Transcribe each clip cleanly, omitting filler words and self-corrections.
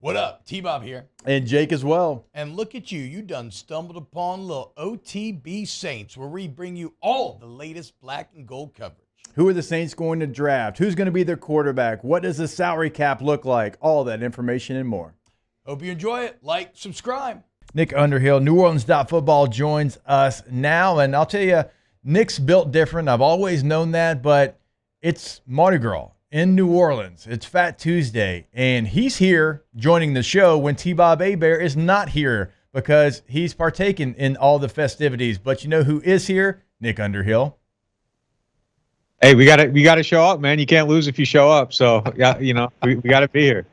What up? T-Bob here. And Jake as well. And look at you. You done stumbled upon little OTB Saints, where we bring you all the latest black and gold coverage. Who are the Saints going to draft? Who's going to be their quarterback? What does the salary cap look like? All that information and more. Hope you enjoy it. Like, subscribe. Nick Underhill, neworleans.football joins us now. And I'll tell you, Nick's built different. I've always known that, but it's Mardi Gras in New Orleans. It's Fat Tuesday, and he's here joining the show when T-Bob Hebert is not here because he's partaking in all the festivities. But you know who is here? Nick Underhill. Hey, we gotta show up, man. You can't lose if you show up. So yeah, we gotta be here.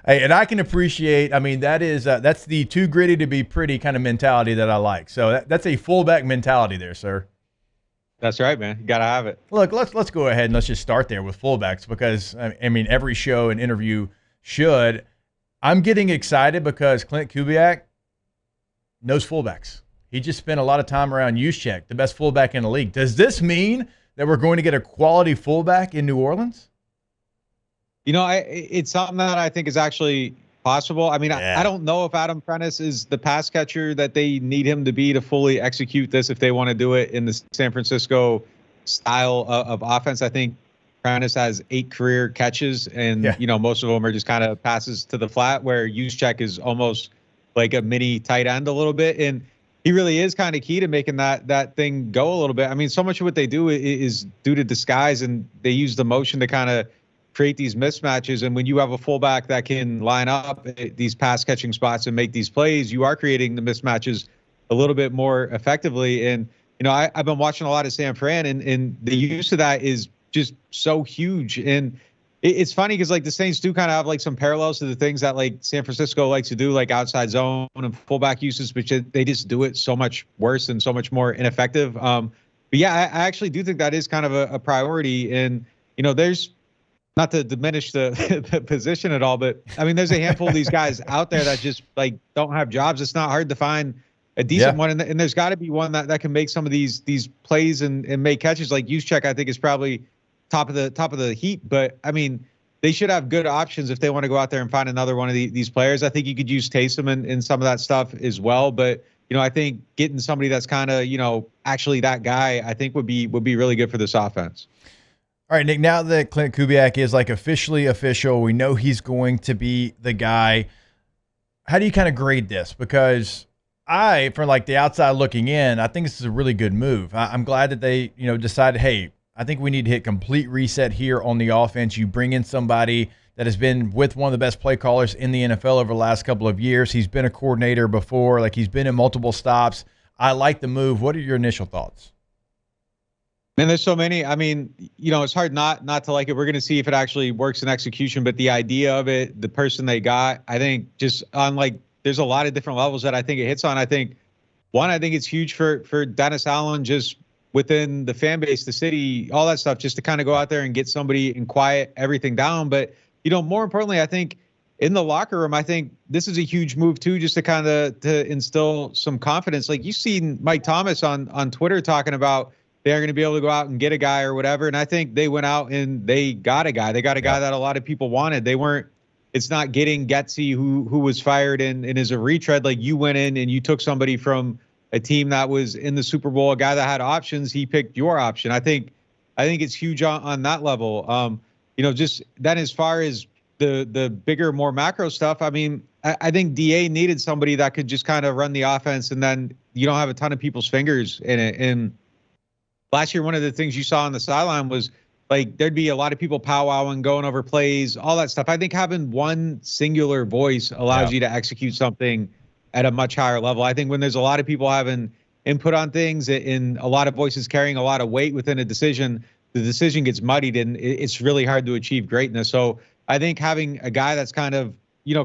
Hey, and I can appreciate. I mean, that's the too gritty to be pretty kind of mentality that I like. So that's a fullback mentality there, sir. That's right, man. You gotta have it. Look, let's go ahead and let's just start there with fullbacks because I mean every show and interview should. I'm getting excited because Klint Kubiak knows fullbacks. He just spent a lot of time around Juszczyk, the best fullback in the league. Does this mean that we're going to get a quality fullback in New Orleans? It's something that I think is actually possible. I mean, I don't know if Adam Prentice is the pass catcher that they need him to be to fully execute this if they want to do it in the San Francisco style of offense. I think Prentice has 8 career catches, and most of them are just kind of passes to the flat, where Juszczyk is almost like a mini tight end a little bit, and he really is kind of key to making that thing go a little bit. I mean, so much of what they do is due to disguise, and they use the motion to kind of create these mismatches. And when you have a fullback that can line up these pass catching spots and make these plays, you are creating the mismatches a little bit more effectively. And, I've been watching a lot of San Fran, and the use of that is just so huge. And it's funny because like the Saints do kind of have like some parallels to the things that like San Francisco likes to do, like outside zone and fullback uses, but they just do it so much worse and so much more ineffective. But yeah, I actually do think that is kind of a priority. And, there's, not to diminish the position at all, but I mean, there's a handful of these guys out there that just like don't have jobs. It's not hard to find a decent one, and there's got to be one that can make some of these plays and make catches. Like Juszczyk, I think is probably top of the heap. But I mean, they should have good options if they want to go out there and find another one of these players. I think you could use Taysom in some of that stuff as well. But I think getting somebody that's kind of actually that guy, I think would be really good for this offense. All right, Nick, now that Klint Kubiak is like officially official, we know he's going to be the guy. How do you kind of grade this? Because from like the outside looking in, I think this is a really good move. I'm glad that they, decided, hey, I think we need to hit complete reset here on the offense. You bring in somebody that has been with one of the best play callers in the NFL over the last couple of years. He's been a coordinator before, like he's been in multiple stops. I like the move. What are your initial thoughts? Man, there's so many. I mean, it's hard not to like it. We're going to see if it actually works in execution, but the idea of it, the person they got, I think just on like, there's a lot of different levels that I think it hits on. I think it's huge for Dennis Allen, just within the fan base, the city, all that stuff, just to kind of go out there and get somebody and quiet everything down. But, more importantly, I think in the locker room, I think this is a huge move too, just to kind of to instill some confidence. Like you've seen Mike Thomas on Twitter talking about, they're going to be able to go out and get a guy or whatever. And I think they went out and they got a guy. They got a guy that a lot of people wanted. It's not getting Getsy who was fired and is a retread. Like you went in and you took somebody from a team that was in the Super Bowl, a guy that had options. He picked your option. I think it's huge on that level. Just then as far as the bigger, more macro stuff, I mean, I think DA needed somebody that could just kind of run the offense, and then you don't have a ton of people's fingers in it. And last year, one of the things you saw on the sideline was like there'd be a lot of people powwowing, going over plays, all that stuff. I think having one singular voice allows you to execute something at a much higher level. I think when there's a lot of people having input on things and a lot of voices carrying a lot of weight within a decision, the decision gets muddied and it's really hard to achieve greatness. So I think having a guy that's kind of,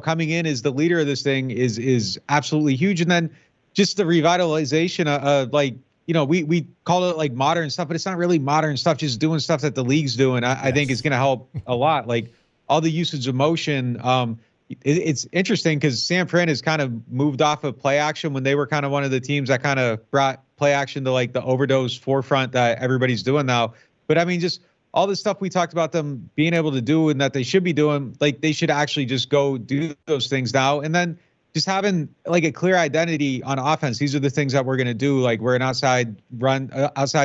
coming in as the leader of this thing is absolutely huge. And then just the revitalization of like, we call it like modern stuff, but it's not really modern stuff, just doing stuff that the league's doing. I think is going to help a lot. Like all the usage of motion. It's interesting because San Fran has kind of moved off of play action when they were kind of one of the teams that kind of brought play action to like the overdose forefront that everybody's doing now. But I mean, just all this stuff we talked about them being able to do and that they should be doing, like they should actually just go do those things now. And then just having like a clear identity on offense. These are the things that we're going to do. Like we're an outside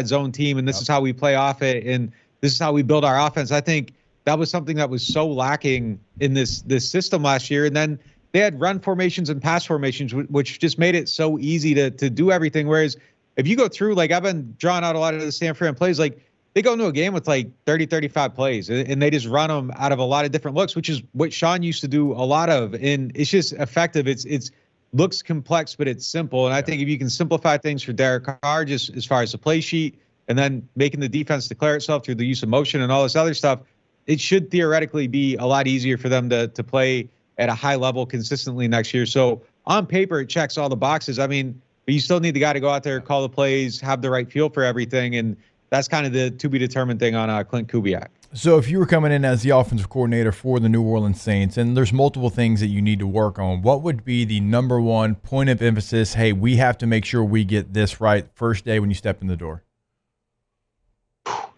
zone team, and this is how we play off it, and this is how we build our offense. I think that was something that was so lacking in this system last year. And then they had run formations and pass formations, which just made it so easy to do everything. Whereas if you go through, like I've been drawing out a lot of the San Fran plays, like they go into a game with like 30, 35 plays, and they just run them out of a lot of different looks, which is what Sean used to do a lot of. And it's just effective. It's looks complex, but it's simple. And I think if you can simplify things for Derek Carr, just as far as the play sheet, and then making the defense declare itself through the use of motion and all this other stuff, it should theoretically be a lot easier for them to play at a high level consistently next year. So on paper, it checks all the boxes. I mean, but you still need the guy to go out there, call the plays, have the right feel for everything. And that's kind of the to be determined thing on Klint Kubiak. So if you were coming in as the offensive coordinator for the New Orleans Saints, and there's multiple things that you need to work on, what would be the number one point of emphasis? Hey, we have to make sure we get this right first day when you step in the door.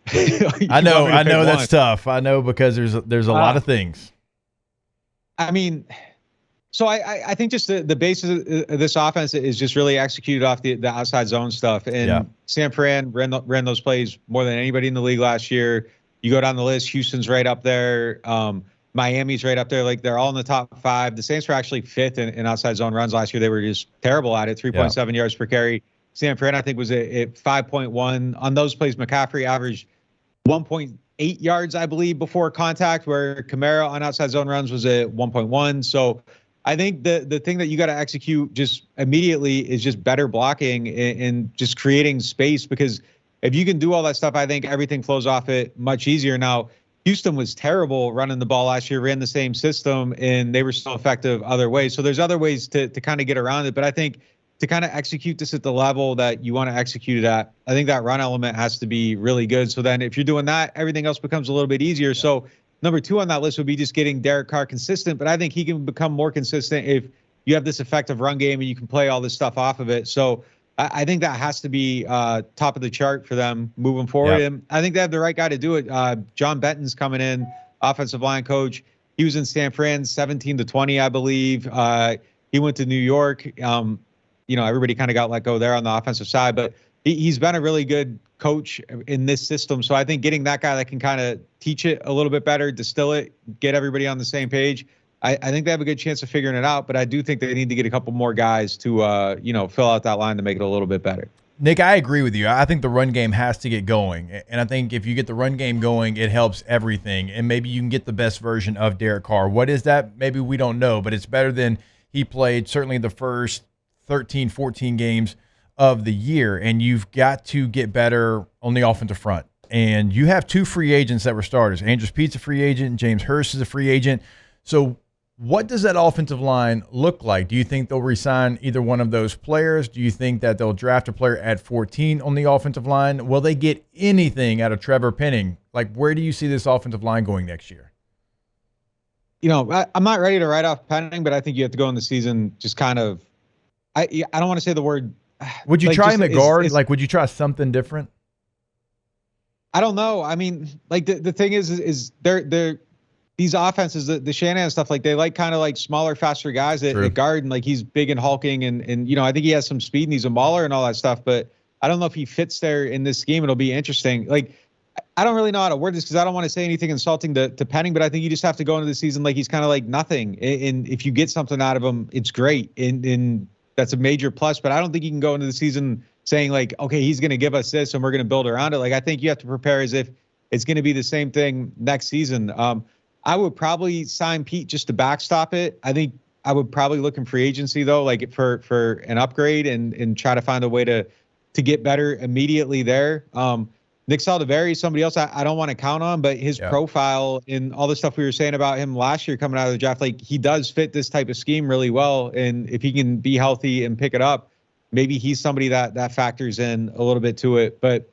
I know that's tough. I know because there's a lot of things. I mean, so I think just the basis of this offense is just really executed off the outside zone stuff. And San Fran ran those plays more than anybody in the league last year. You go down the list, Houston's right up there. Miami's right up there. Like they're all in the top 5. The Saints were actually 5th in outside zone runs last year. They were just terrible at it, 3.7 yards per carry. San Fran, I think, was at 5.1. On those plays, McCaffrey averaged 1.8 yards, I believe, before contact, where Kamara on outside zone runs was at 1.1. So I think the thing that you got to execute just immediately is just better blocking and just creating space, because if you can do all that stuff, I think everything flows off it much easier. Now, Houston was terrible running the ball last year, ran the same system, and they were still effective other ways. So there's other ways to kind of get around it. But I think to kind of execute this at the level that you want to execute it at, I think that run element has to be really good. So then if you're doing that, everything else becomes a little bit easier. So number 2 on that list would be just getting Derek Carr consistent. But I think he can become more consistent if you have this effective run game and you can play all this stuff off of it. So I think that has to be top of the chart for them moving forward. Yep. And I think they have the right guy to do it. John Benton's coming in, offensive line coach. He was in San Fran 17-20, I believe. He went to New York. Everybody kind of got let go there on the offensive side, but he's been a really good coach in this system. So I think getting that guy that can kind of teach it a little bit better, distill it, get everybody on the same page, I think they have a good chance of figuring it out. But I do think they need to get a couple more guys to, fill out that line to make it a little bit better. Nick, I agree with you. I think the run game has to get going. And I think if you get the run game going, it helps everything. And maybe you can get the best version of Derek Carr. What is that? Maybe we don't know, but it's better than he played certainly the first 13, 14 games of the year. And you've got to get better on the offensive front. And you have 2 free agents that were starters. Andrews Pete's a free agent. James Hurst is a free agent. So what does that offensive line look like? Do you think they'll resign either one of those players? Do you think that they'll draft a player at 14 on the offensive line? Will they get anything out of Trevor Penning? Like, where do you see this offensive line going next year? I'm not ready to write off Penning, but I think you have to go in the season just kind of, I don't want to say the word. Would you try him at guard? Would you try something different? I don't know. I mean, like the thing is they're these offenses, the Shanahan stuff, like they like kind of like smaller, faster guys at guard, and like he's big and hulking, and I think he has some speed and he's a mauler and all that stuff. But I don't know if he fits there in this scheme. It'll be interesting. Like I don't really know how to word this because I don't want to say anything insulting to Penning, but I think you just have to go into the season like he's kind of like nothing. And if you get something out of him, it's great, and that's a major plus. But I don't think you can go into the season saying like, okay, he's going to give us this and we're going to build around it. Like I think you have to prepare as if it's going to be the same thing next season. I would probably sign Pete just to backstop it. I think I would probably look in free agency though, like for an upgrade and try to find a way to get better immediately there. Nick Saldiveri is somebody else I don't want to count on, but his profile and all the stuff we were saying about him last year coming out of the draft, like he does fit this type of scheme really well. And if he can be healthy and pick it up, maybe he's somebody that factors in a little bit to it. But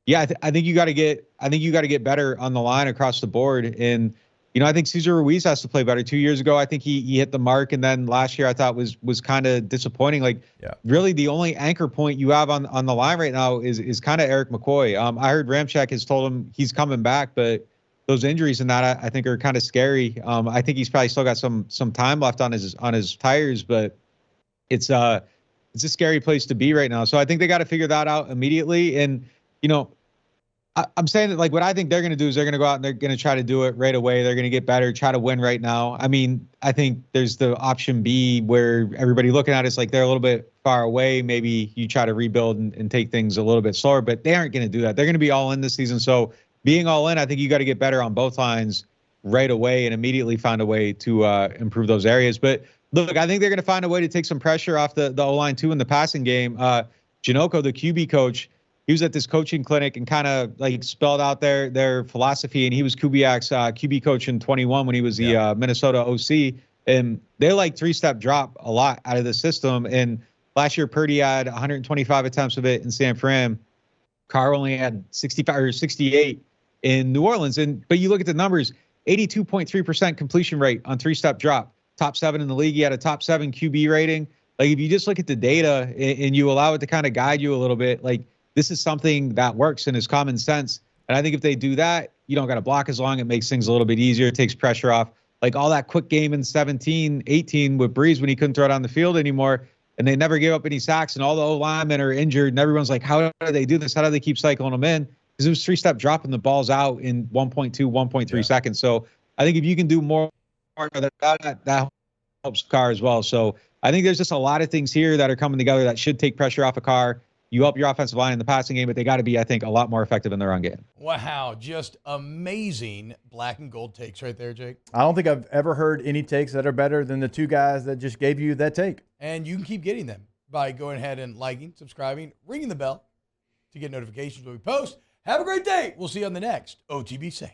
yeah, I think you got to get better on the line across the board. And I think Cesar Ruiz has to play better. 2 years ago, I think he hit the mark, and then last year I thought was kind of disappointing. Like, really, the only anchor point you have on the line right now is kind of Eric McCoy. I heard Ramczyk has told him he's coming back, but those injuries and that I think are kind of scary. I think he's probably still got some time left on his tires, but it's a scary place to be right now. So I think they got to figure that out immediately. And I'm saying that, like, what I think they're going to do is they're going to go out and they're going to try to do it right away. They're going to get better, try to win right now. I mean, I think there's the option B where everybody looking at it's like they're a little bit far away. Maybe you try to rebuild and take things a little bit slower, but they aren't going to do that. They're going to be all in this season. So being all in, I think you got to get better on both lines right away and immediately find a way to improve those areas. But look, I think they're going to find a way to take some pressure off the O-line too in the passing game. Janoko, the QB coach, he was at this coaching clinic and kind of like spelled out their philosophy. And he was Kubiak's QB coach in 21 when he was the Minnesota OC. And they like 3-step drop a lot out of the system. And last year, Purdy had 125 attempts of it in San Fran. Carr only had 65 or 68 in New Orleans. But you look at the numbers, 82.3% completion rate on 3-step drop. Top 7 in the league. He had a top 7 QB rating. Like, if you just look at the data and you allow it to kind of guide you a little bit, like, this is something that works and is common sense. And I think if they do that, you don't got to block as long. It makes things a little bit easier. It takes pressure off. Like, all that quick game in 17, 18 with Breeze when he couldn't throw it on the field anymore. And they never gave up any sacks. And all the O-linemen are injured. And everyone's like, how do they do this? How do they keep cycling them in? Because it was 3-step dropping the balls out in 1.2, 1.3 seconds. So I think if you can do more of that helps Carr as well. So I think there's just a lot of things here that are coming together that should take pressure off of Carr. You help your offensive line in the passing game, but they got to be, I think, a lot more effective in their run game. Wow, just amazing black and gold takes right there, Jake. I don't think I've ever heard any takes that are better than the two guys that just gave you that take. And you can keep getting them by going ahead and liking, subscribing, ringing the bell to get notifications when we post. Have a great day. We'll see you on the next OTB Saints.